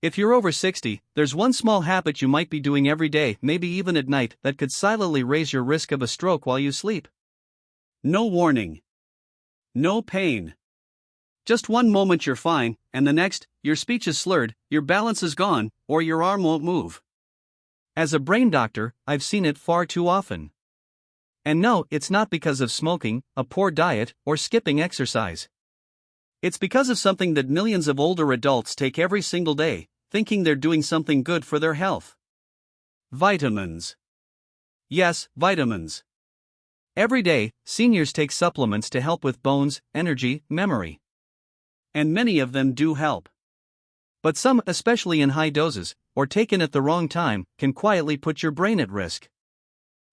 If you're over 60, there's one small habit you might be doing every day, maybe even at night, that could silently raise your risk of a stroke while you sleep. No warning. No pain. Just one moment you're fine, and the next, your speech is slurred, your balance is gone, or your arm won't move. As a brain doctor, I've seen it far too often. And no, it's not because of smoking, a poor diet, or skipping exercise. It's because of something that millions of older adults take every single day, thinking they're doing something good for their health. Vitamins. Yes, vitamins. Every day, seniors take supplements to help with bones, energy, memory. And many of them do help. But some, especially in high doses, or taken at the wrong time, can quietly put your brain at risk.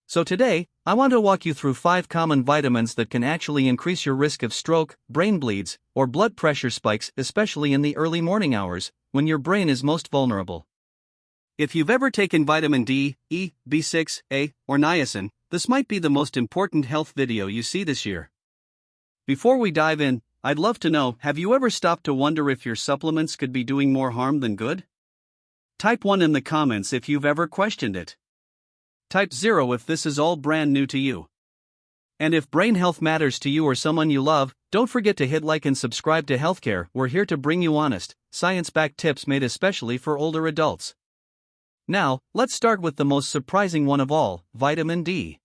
So today, I want to walk you through 5 common vitamins that can actually increase your risk of stroke, brain bleeds, or blood pressure spikes, especially in the early morning hours, when your brain is most vulnerable. If you've ever taken vitamin D, E, B6, A, or niacin, this might be the most important health video you see this year. Before we dive in, I'd love to know, have you ever stopped to wonder if your supplements could be doing more harm than good? Type 1 in the comments if you've ever questioned it. Type 0 if this is all brand new to you. And if brain health matters to you or someone you love, don't forget to hit like and subscribe to Healthcare. We're here to bring you honest, science-backed tips made especially for older adults. Now, let's start with the most surprising one of all, vitamin D.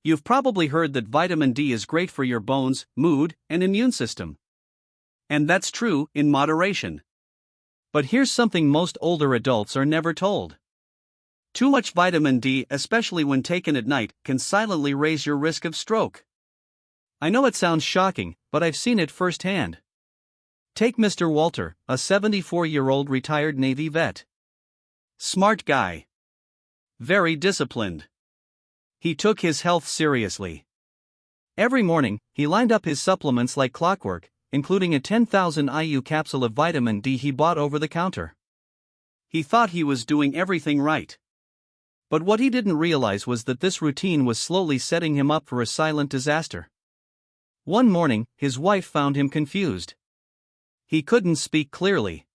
You've probably heard that vitamin D is great for your bones, mood, and immune system. And that's true, in moderation. But here's something most older adults are never told. Too much vitamin D, especially when taken at night, can silently raise your risk of stroke. I know it sounds shocking, but I've seen it firsthand. Take Mr. Walter, a 74-year-old retired Navy vet. Smart guy. Very disciplined. He took his health seriously. Every morning, he lined up his supplements like clockwork, including a 10,000 IU capsule of vitamin D he bought over the counter. He thought he was doing everything right. But what he didn't realize was that this routine was slowly setting him up for a silent disaster. One morning, his wife found him confused. He couldn't speak clearly.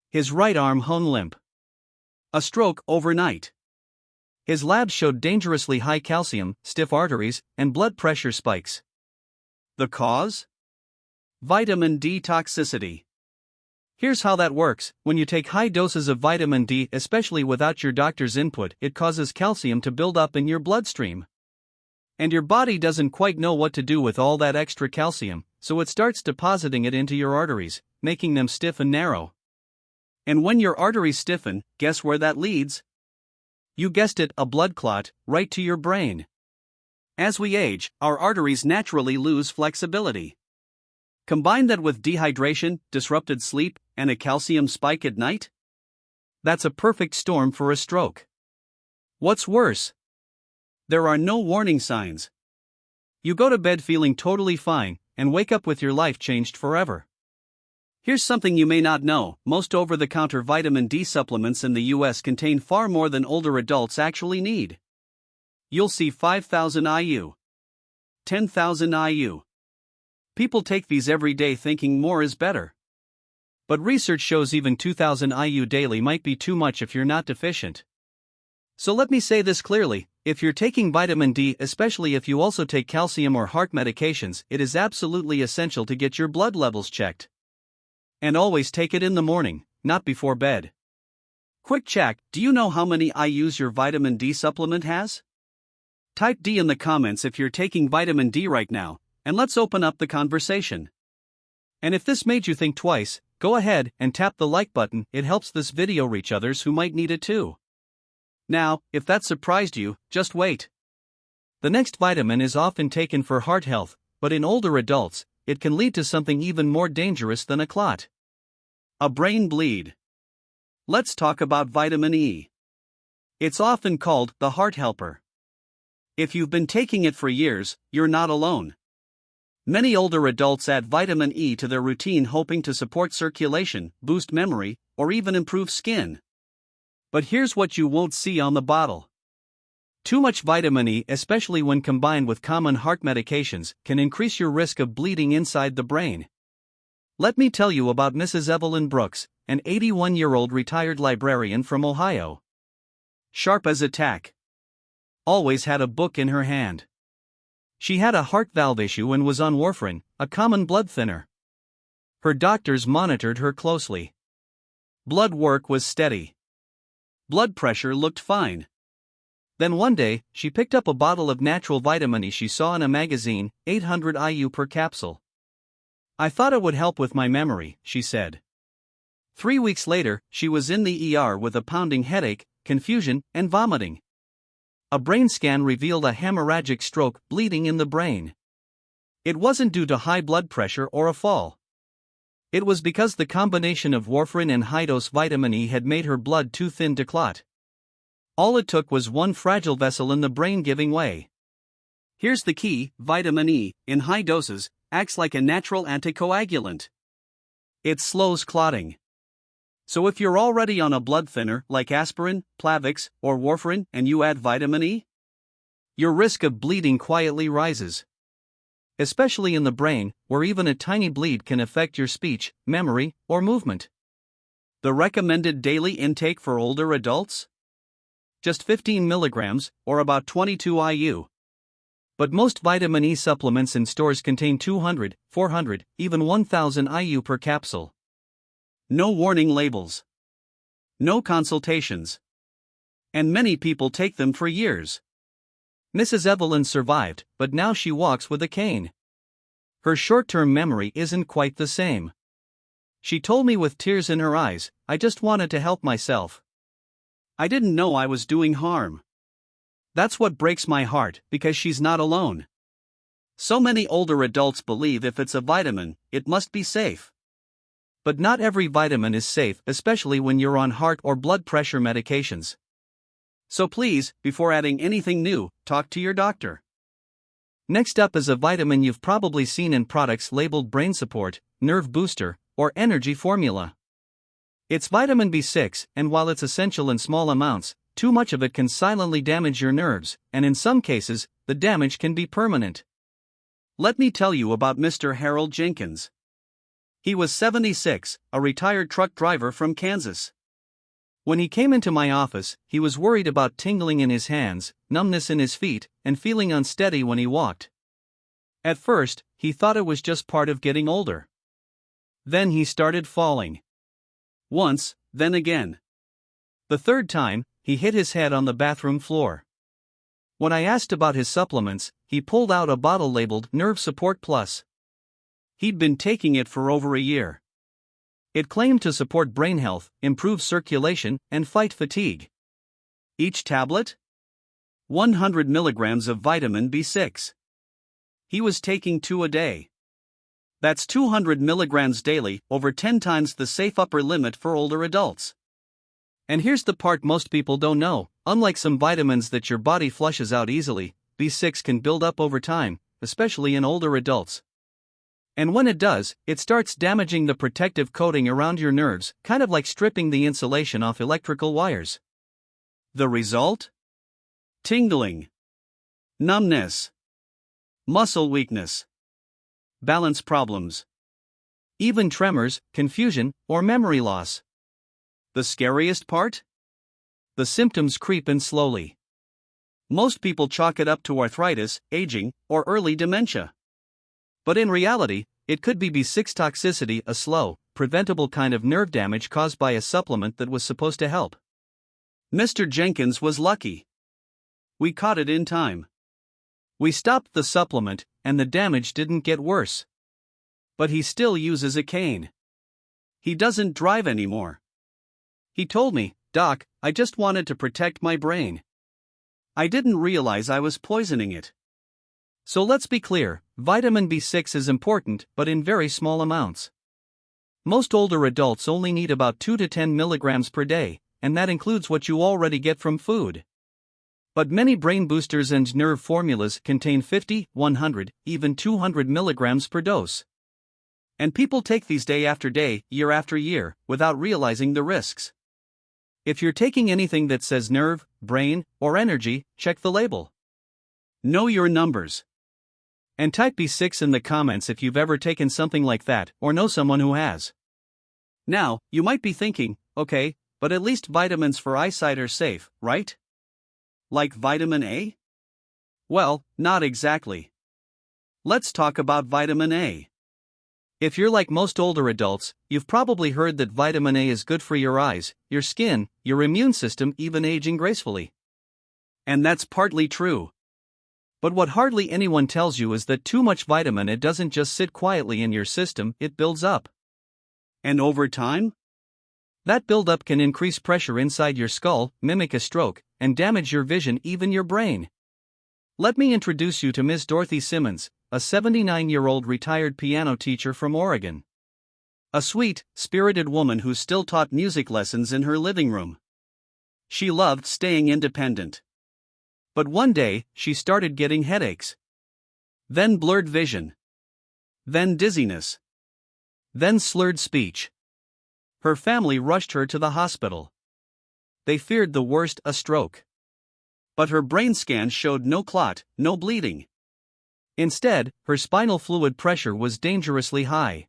His right arm hung limp. A stroke overnight. His labs showed dangerously high calcium, stiff arteries, and blood pressure spikes. The cause? Vitamin D toxicity. Here's how that works. When you take high doses of vitamin D, especially without your doctor's input, it causes calcium to build up in your bloodstream. And your body doesn't quite know what to do with all that extra calcium, so it starts depositing it into your arteries, making them stiff and narrow. And when your arteries stiffen, guess where that leads? You guessed it, a blood clot, right to your brain. As we age, our arteries naturally lose flexibility. Combine that with dehydration, disrupted sleep, and a calcium spike at night? That's a perfect storm for a stroke. What's worse? There are no warning signs. You go to bed feeling totally fine, and wake up with your life changed forever. Here's something you may not know: most over-the-counter vitamin D supplements in the US contain far more than older adults actually need. You'll see 5,000 IU. 10,000 IU. People take these every day thinking more is better. But research shows even 2,000 IU daily might be too much if you're not deficient. So let me say this clearly: if you're taking vitamin D, especially if you also take calcium or heart medications, it is absolutely essential to get your blood levels checked. And always take it in the morning, not before bed. Quick check: do you know how many IUs your vitamin D supplement has? Type D in the comments if you're taking vitamin D right now, and let's open up the conversation. And if this made you think twice, go ahead and tap the like button. It helps this video reach others who might need it too. Now, if that surprised you, just wait. The next vitamin is often taken for heart health, but in older adults, it can lead to something even more dangerous than a clot: a brain bleed. Let's talk about vitamin E. It's often called the heart helper. If you've been taking it for years, you're not alone. Many older adults add vitamin E to their routine, hoping to support circulation, boost memory, or even improve skin. But here's what you won't see on the bottle. Too much vitamin E, especially when combined with common heart medications, can increase your risk of bleeding inside the brain. Let me tell you about Mrs. Evelyn Brooks, an 81-year-old retired librarian from Ohio. Sharp as a tack. Always had a book in her hand. She had a heart valve issue and was on warfarin, a common blood thinner. Her doctors monitored her closely. Blood work was steady. Blood pressure looked fine. Then one day, she picked up a bottle of natural vitamin E she saw in a magazine, 800 IU per capsule. I thought it would help with my memory, she said. 3 weeks later, she was in the ER with a pounding headache, confusion, and vomiting. A brain scan revealed a hemorrhagic stroke, bleeding in the brain. It wasn't due to high blood pressure or a fall. It was because the combination of warfarin and high-dose vitamin E had made her blood too thin to clot. All it took was one fragile vessel in the brain giving way. Here's the key: vitamin E, in high doses, acts like a natural anticoagulant. It slows clotting. So if you're already on a blood thinner like aspirin, Plavix, or warfarin and you add vitamin E, your risk of bleeding quietly rises. Especially in the brain, where even a tiny bleed can affect your speech, memory, or movement. The recommended daily intake for older adults? Just 15 milligrams, or about 22 IU. But most vitamin E supplements in stores contain 200, 400, even 1000 IU per capsule. No warning labels. No consultations. And many people take them for years. Mrs. Evelyn survived, but now she walks with a cane. Her short-term memory isn't quite the same. She told me with tears in her eyes, "I just wanted to help myself. I didn't know I was doing harm." That's what breaks my heart, because she's not alone. So many older adults believe if it's a vitamin, it must be safe. But not every vitamin is safe, especially when you're on heart or blood pressure medications. So please, before adding anything new, talk to your doctor. Next up is a vitamin you've probably seen in products labeled brain support, nerve booster, or energy formula. It's vitamin B6, and while it's essential in small amounts, too much of it can silently damage your nerves, and in some cases, the damage can be permanent. Let me tell you about Mr. Harold Jenkins. He was 76, a retired truck driver from Kansas. When he came into my office, he was worried about tingling in his hands, numbness in his feet, and feeling unsteady when he walked. At first, he thought it was just part of getting older. Then he started falling. Once, then again. The third time, he hit his head on the bathroom floor. When I asked about his supplements, he pulled out a bottle labeled Nerve Support Plus. He'd been taking it for over a year. It claimed to support brain health, improve circulation, and fight fatigue. Each tablet? 100 milligrams of vitamin B6. He was taking 2 a day. That's 200 milligrams daily, over 10 times the safe upper limit for older adults. And here's the part most people don't know: unlike some vitamins that your body flushes out easily, B6 can build up over time, especially in older adults. And when it does, it starts damaging the protective coating around your nerves, kind of like stripping the insulation off electrical wires. The result? Tingling, numbness, muscle weakness, balance problems, even tremors, confusion, or memory loss. The scariest part? The symptoms creep in slowly. Most people chalk it up to arthritis, aging, or early dementia. But in reality, it could be B6 toxicity, a slow, preventable kind of nerve damage caused by a supplement that was supposed to help. Mr. Jenkins was lucky. We caught it in time. We stopped the supplement, and the damage didn't get worse. But he still uses a cane. He doesn't drive anymore. He told me, "Doc, I just wanted to protect my brain. I didn't realize I was poisoning it." So let's be clear, vitamin B6 is important, but in very small amounts. Most older adults only need about 2 to 10 milligrams per day, and that includes what you already get from food. But many brain boosters and nerve formulas contain 50, 100, even 200 milligrams per dose. And people take these day after day, year after year, without realizing the risks. If you're taking anything that says nerve, brain, or energy, check the label. Know your numbers. And type B6 in the comments if you've ever taken something like that or know someone who has. Now, you might be thinking, okay, but at least vitamins for eyesight are safe, right? Like vitamin A? Well, not exactly. Let's talk about vitamin A. If you're like most older adults, you've probably heard that vitamin A is good for your eyes, your skin, your immune system, even aging gracefully. And that's partly true. But what hardly anyone tells you is that too much vitamin A doesn't just sit quietly in your system, it builds up. And over time? That buildup can increase pressure inside your skull, mimic a stroke, and damage your vision, even your brain. Let me introduce you to Ms. Dorothy Simmons, a 79-year-old retired piano teacher from Oregon. A sweet, spirited woman who still taught music lessons in her living room. She loved staying independent. But one day, she started getting headaches. Then blurred vision. Then dizziness. Then slurred speech. Her family rushed her to the hospital. They feared the worst, a stroke. But her brain scan showed no clot, no bleeding. Instead, her spinal fluid pressure was dangerously high.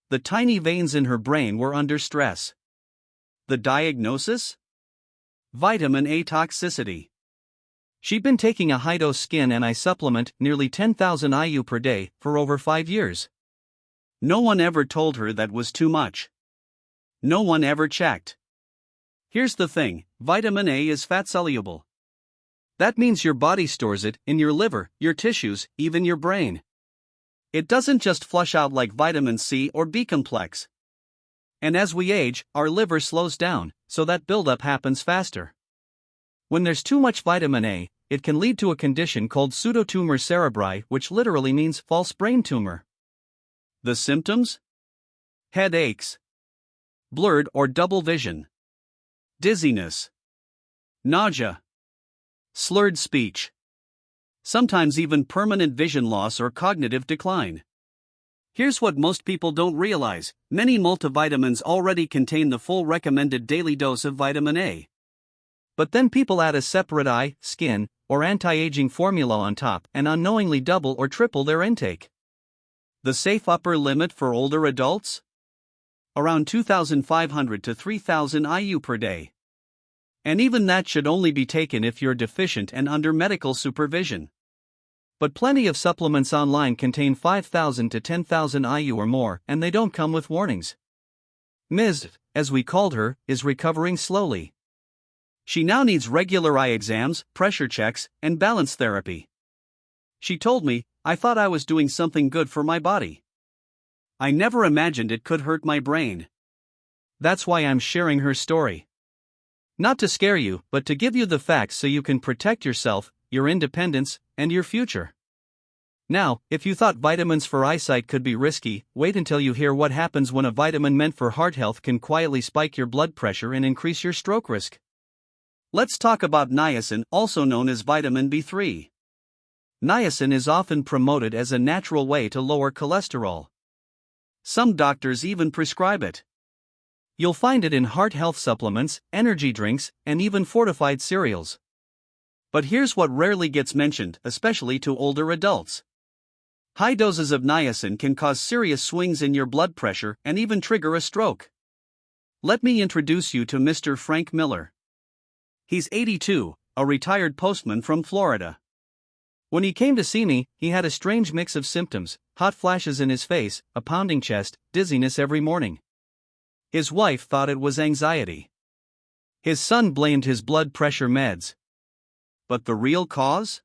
The tiny veins in her brain were under stress. The diagnosis? Vitamin A toxicity. She'd been taking a high-dose skin and eye supplement, nearly 10,000 IU per day, for over 5 years. No one ever told her that was too much. No one ever checked. Here's the thing, vitamin A is fat-soluble. That means your body stores it in your liver, your tissues, even your brain. It doesn't just flush out like vitamin C or B complex. And as we age, our liver slows down, so that buildup happens faster. When there's too much vitamin A, it can lead to a condition called pseudotumor cerebri, which literally means false brain tumor. The symptoms? Headaches, blurred or double vision, dizziness, nausea, slurred speech, sometimes even permanent vision loss or cognitive decline. Here's what most people don't realize: many multivitamins already contain the full recommended daily dose of vitamin A. But then people add a separate eye, skin, or anti-aging formula on top and unknowingly double or triple their intake. The safe upper limit for older adults? Around 2,500 to 3,000 IU per day. And even that should only be taken if you're deficient and under medical supervision. But plenty of supplements online contain 5,000 to 10,000 IU or more, and they don't come with warnings. Ms., as we called her, is recovering slowly. She now needs regular eye exams, pressure checks, and balance therapy. She told me, "I thought I was doing something good for my body. I never imagined it could hurt my brain." That's why I'm sharing her story. Not to scare you, but to give you the facts so you can protect yourself, your independence, and your future. Now, if you thought vitamins for eyesight could be risky, wait until you hear what happens when a vitamin meant for heart health can quietly spike your blood pressure and increase your stroke risk. Let's talk about niacin, also known as vitamin B3. Niacin is often promoted as a natural way to lower cholesterol. Some doctors even prescribe it. You'll find it in heart health supplements, energy drinks, and even fortified cereals. But here's what rarely gets mentioned, especially to older adults. High doses of niacin can cause serious swings in your blood pressure and even trigger a stroke. Let me introduce you to Mr. Frank Miller. He's 82, a retired postman from Florida. When he came to see me, he had a strange mix of symptoms: hot flashes in his face, a pounding chest, dizziness every morning. His wife thought it was anxiety. His son blamed his blood pressure meds. But the real cause?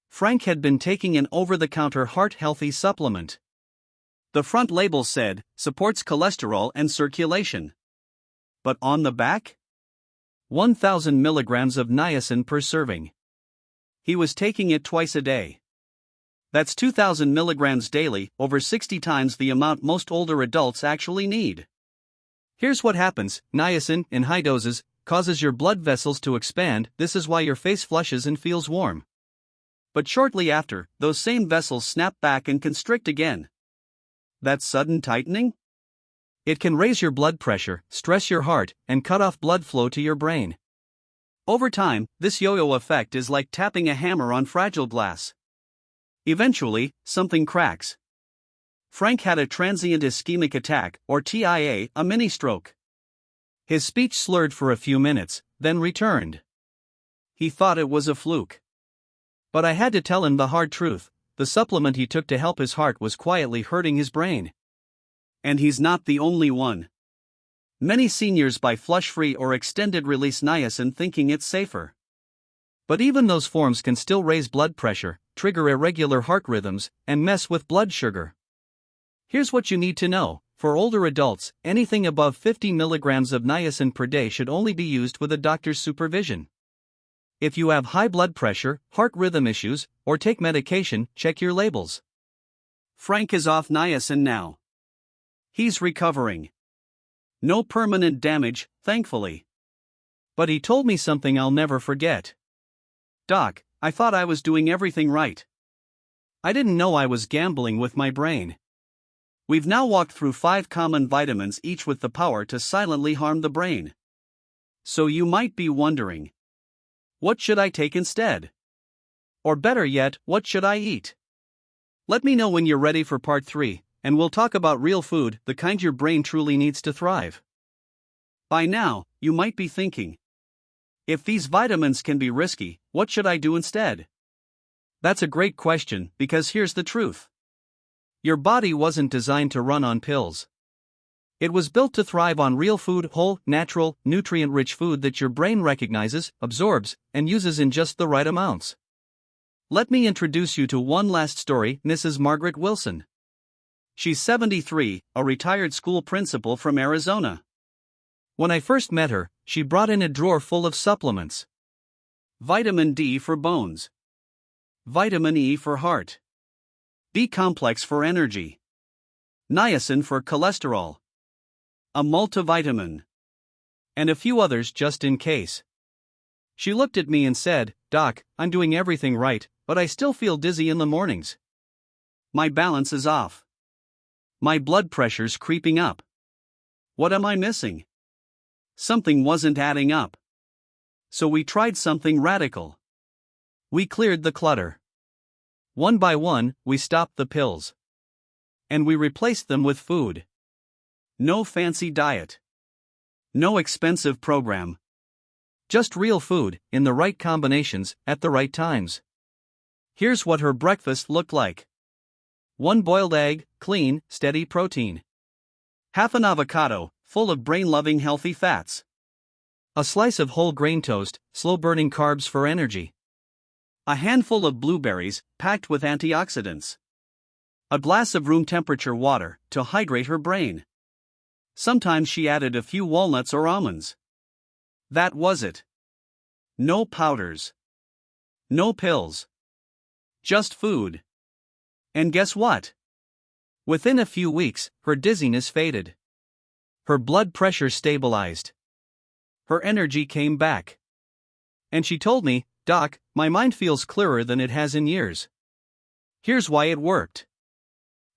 Frank had been taking an over-the-counter heart-healthy supplement. The front label said, supports cholesterol and circulation. But on the back? 1,000 milligrams of niacin per serving. He was taking it twice a day. That's 2,000 milligrams daily, over 60 times the amount most older adults actually need. Here's what happens: niacin, in high doses, causes your blood vessels to expand. This is why your face flushes and feels warm. But shortly after, those same vessels snap back and constrict again. That sudden tightening? It can raise your blood pressure, stress your heart, and cut off blood flow to your brain. Over time, this yo-yo effect is like tapping a hammer on fragile glass. Eventually, something cracks. Frank had a transient ischemic attack, or TIA, a mini-stroke. His speech slurred for a few minutes, then returned. He thought it was a fluke. But I had to tell him the hard truth: the supplement he took to help his heart was quietly hurting his brain. And he's not the only one. Many seniors buy flush-free or extended-release niacin thinking it's safer. But even those forms can still raise blood pressure, trigger irregular heart rhythms, and mess with blood sugar. Here's what you need to know: for older adults, anything above 50 milligrams of niacin per day should only be used with a doctor's supervision. If you have high blood pressure, heart rhythm issues, or take medication, check your labels. Frank is off niacin now. He's recovering. No permanent damage, thankfully. But he told me something I'll never forget. "Doc, I thought I was doing everything right. I didn't know I was gambling with my brain." We've now walked through 5 common vitamins, each with the power to silently harm the brain. So you might be wondering, what should I take instead? Or better yet, what should I eat? Let me know when you're ready for part 3, and we'll talk about real food, the kind your brain truly needs to thrive. By now, you might be thinking, if these vitamins can be risky, what should I do instead? That's a great question, because here's the truth. Your body wasn't designed to run on pills. It was built to thrive on real food, whole, natural, nutrient-rich food that your brain recognizes, absorbs, and uses in just the right amounts. Let me introduce you to one last story, Mrs. Margaret Wilson. She's 73, a retired school principal from Arizona. When I first met her, she brought in a drawer full of supplements. Vitamin D for bones. Vitamin E for heart. B-complex for energy. Niacin for cholesterol. A multivitamin. And a few others just in case. She looked at me and said, "Doc, I'm doing everything right, but I still feel dizzy in the mornings. My balance is off. My blood pressure's creeping up. What am I missing?" Something wasn't adding up. So we tried something radical. We cleared the clutter. One by one, we stopped the pills. And we replaced them with food. No fancy diet. No expensive program. Just real food, in the right combinations, at the right times. Here's what her breakfast looked like. 1 boiled egg, clean, steady protein. Half an avocado, full of brain-loving healthy fats. A slice of whole grain toast, slow-burning carbs for energy. A handful of blueberries, packed with antioxidants. A glass of room-temperature water, to hydrate her brain. Sometimes she added a few walnuts or almonds. That was it. No powders. No pills. Just food. And guess what? Within a few weeks, her dizziness faded. Her blood pressure stabilized. Her energy came back. And she told me, "Doc, my mind feels clearer than it has in years." Here's why it worked.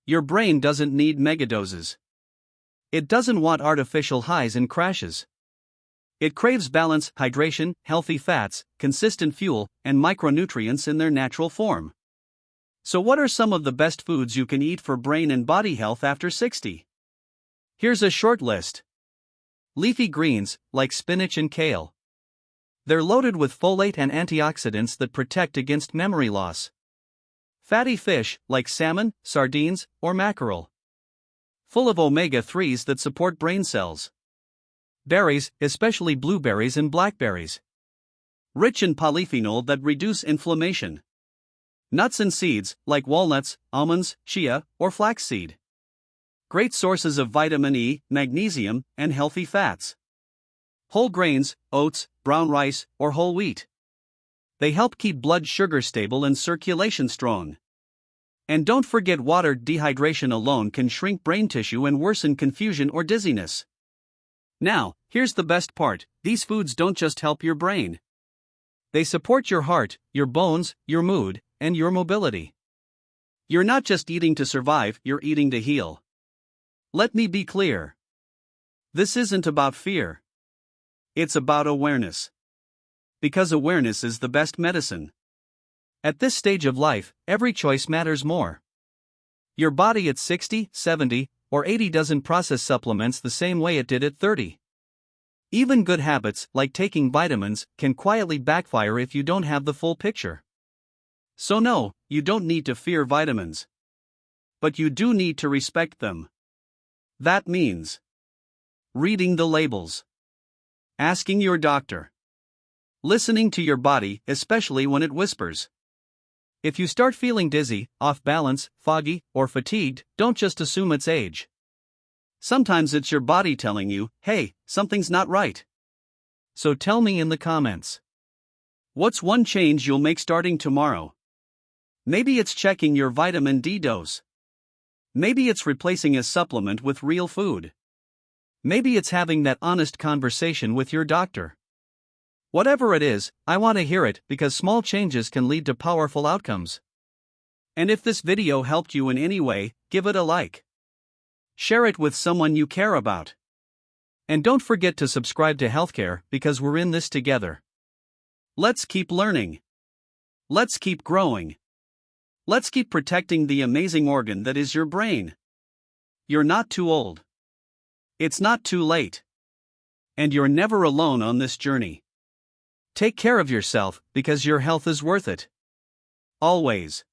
Your brain doesn't need megadoses. It doesn't want artificial highs and crashes. It craves balance, hydration, healthy fats, consistent fuel, and micronutrients in their natural form. So what are some of the best foods you can eat for brain and body health after 60? Here's a short list. Leafy greens, like spinach and kale. They're loaded with folate and antioxidants that protect against memory loss. Fatty fish, like salmon, sardines, or mackerel. Full of omega-3s that support brain cells. Berries, especially blueberries and blackberries. Rich in polyphenol that reduce inflammation. Nuts and seeds, like walnuts, almonds, chia, or flaxseed. Great sources of vitamin E, magnesium, and healthy fats. Whole grains, oats, brown rice, or whole wheat. They help keep blood sugar stable and circulation strong. And don't forget water. Dehydration alone can shrink brain tissue and worsen confusion or dizziness. Now, here's the best part: these foods don't just help your brain. They support your heart, your bones, your mood, and your mobility. You're not just eating to survive, you're eating to heal. Let me be clear. This isn't about fear. It's about awareness. Because awareness is the best medicine. At this stage of life, every choice matters more. Your body at 60, 70, or 80 doesn't process supplements the same way it did at 30. Even good habits, like taking vitamins, can quietly backfire if you don't have the full picture. So no, you don't need to fear vitamins. But you do need to respect them. That means reading the labels, asking your doctor, listening to your body, especially when it whispers. If you start feeling dizzy, off balance, foggy, or fatigued, don't just assume it's age. Sometimes it's your body telling you, hey, something's not right. So tell me in the comments. What's one change you'll make starting tomorrow? Maybe it's checking your vitamin D dose. Maybe it's replacing a supplement with real food. Maybe it's having that honest conversation with your doctor. Whatever it is, I want to hear it because small changes can lead to powerful outcomes. And if this video helped you in any way, give it a like. Share it with someone you care about. And don't forget to subscribe to Healthcare because we're in this together. Let's keep learning. Let's keep growing. Let's keep protecting the amazing organ that is your brain. You're not too old. It's not too late. And you're never alone on this journey. Take care of yourself because your health is worth it. Always.